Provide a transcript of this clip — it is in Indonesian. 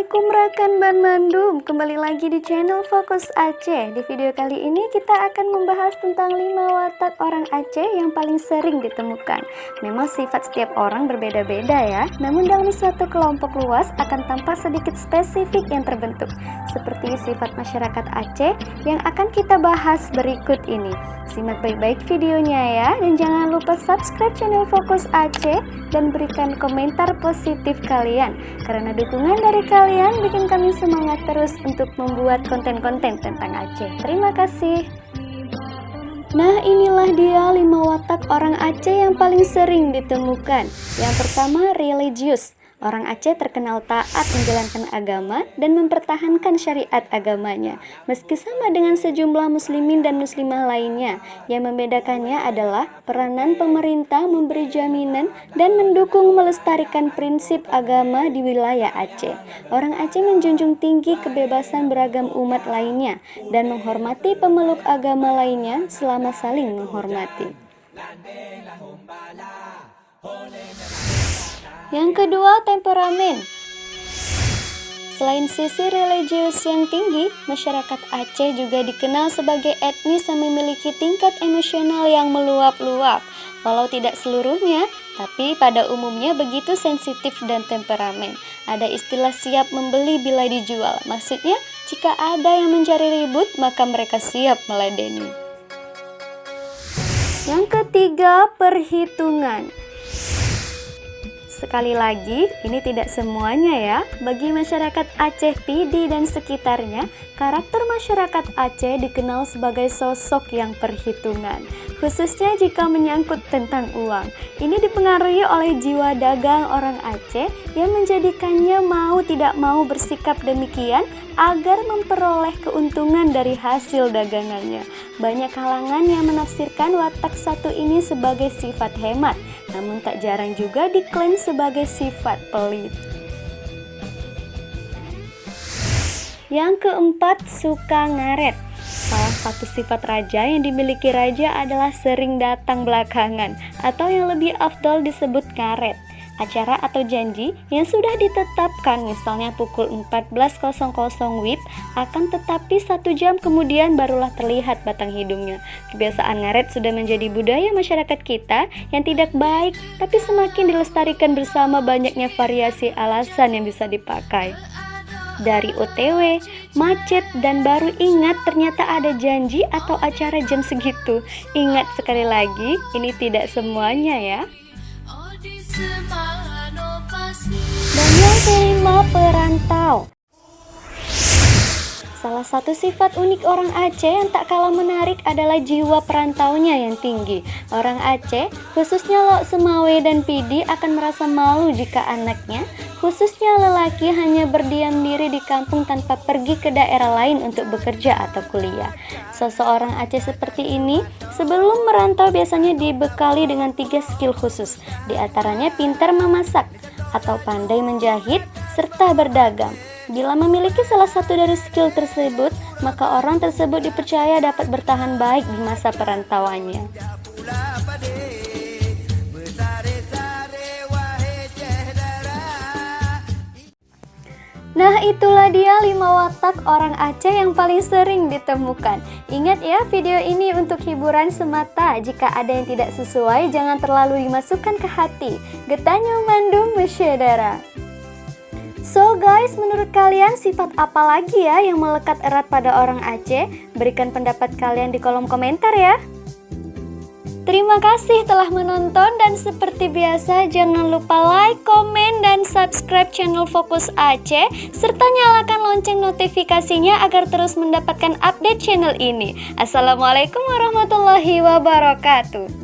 Assalamualaikum rekan Ban Mandum, kembali lagi di channel Fokus Aceh. Di video kali ini kita akan membahas tentang 5 watak orang Aceh yang paling sering ditemukan. Memang sifat setiap orang berbeda-beda ya, namun dalam suatu kelompok luas akan tampak sedikit spesifik yang terbentuk, seperti sifat masyarakat Aceh yang akan kita bahas berikut ini. Simak baik-baik videonya ya, dan jangan lupa subscribe channel Fokus Aceh dan berikan komentar positif kalian, karena dukungan dari kalian bikin kami semangat terus untuk membuat konten-konten tentang Aceh. Terima kasih. Nah, inilah dia 5 watak orang Aceh yang paling sering ditemukan. Yang pertama, religius. Orang Aceh terkenal taat menjalankan agama dan mempertahankan syariat agamanya, meski sama dengan sejumlah muslimin dan muslimah lainnya. Yang membedakannya adalah peranan pemerintah memberi jaminan dan mendukung melestarikan prinsip agama di wilayah Aceh. Orang Aceh menjunjung tinggi kebebasan beragam umat lainnya dan menghormati pemeluk agama lainnya selama saling menghormati. Yang kedua, temperamen. Selain sisi religius yang tinggi, masyarakat Aceh juga dikenal sebagai etnis yang memiliki tingkat emosional yang meluap-luap. Walau tidak seluruhnya, tapi pada umumnya begitu sensitif dan temperamen. Ada istilah siap membeli bila dijual. Maksudnya, jika ada yang mencari ribut, maka mereka siap meladeni. Yang ketiga, perhitungan. Sekali lagi, ini tidak semuanya ya. Bagi masyarakat Aceh Pidi dan sekitarnya, karakter masyarakat Aceh dikenal sebagai sosok yang perhitungan, khususnya jika menyangkut tentang uang. Ini dipengaruhi oleh jiwa dagang orang Aceh yang menjadikannya mau tidak mau bersikap demikian agar memperoleh keuntungan dari hasil dagangannya. Banyak kalangan yang menafsirkan watak satu ini sebagai sifat hemat, namun tak jarang juga diklaim sebagai sifat pelit. Yang keempat, suka ngaret. Salah satu sifat raja yang dimiliki raja adalah sering datang belakangan, atau yang lebih afdol disebut ngaret. Acara atau janji yang sudah ditetapkan, misalnya pukul 14.00 WIB, akan tetapi 1 jam kemudian barulah terlihat batang hidungnya. Kebiasaan ngaret sudah menjadi budaya masyarakat kita yang tidak baik, tapi semakin dilestarikan bersama banyaknya variasi alasan yang bisa dipakai. Dari OTW, macet, dan baru ingat ternyata ada janji atau acara jam segitu. Ingat sekali lagi, ini tidak semuanya ya. Dan yang kelima, perantau. Salah satu sifat unik orang Aceh yang tak kalah menarik adalah jiwa perantaunya yang tinggi. Orang Aceh, khususnya Lok Semawe dan Pidi, akan merasa malu jika anaknya, khususnya lelaki, hanya berdiam diri di kampung tanpa pergi ke daerah lain untuk bekerja atau kuliah. Seseorang Aceh seperti ini, sebelum merantau biasanya dibekali dengan 3 skill khusus. Di antaranya pintar memasak, atau pandai menjahit, serta berdagang. Bila memiliki salah satu dari skill tersebut, maka orang tersebut dipercaya dapat bertahan baik di masa perantauannya. Nah, itulah dia 5 watak orang Aceh yang paling sering ditemukan. Ingat ya, video ini untuk hiburan semata. Jika ada yang tidak sesuai, jangan terlalu dimasukkan ke hati. Getahnya mandum mesyedara. So guys, menurut kalian sifat apa lagi ya yang melekat erat pada orang Aceh? Berikan pendapat kalian di kolom komentar ya. Terima kasih telah menonton, dan seperti biasa jangan lupa like, komen, dan subscribe channel Fokus Aceh, serta nyalakan lonceng notifikasinya agar terus mendapatkan update channel ini. Assalamualaikum warahmatullahi wabarakatuh.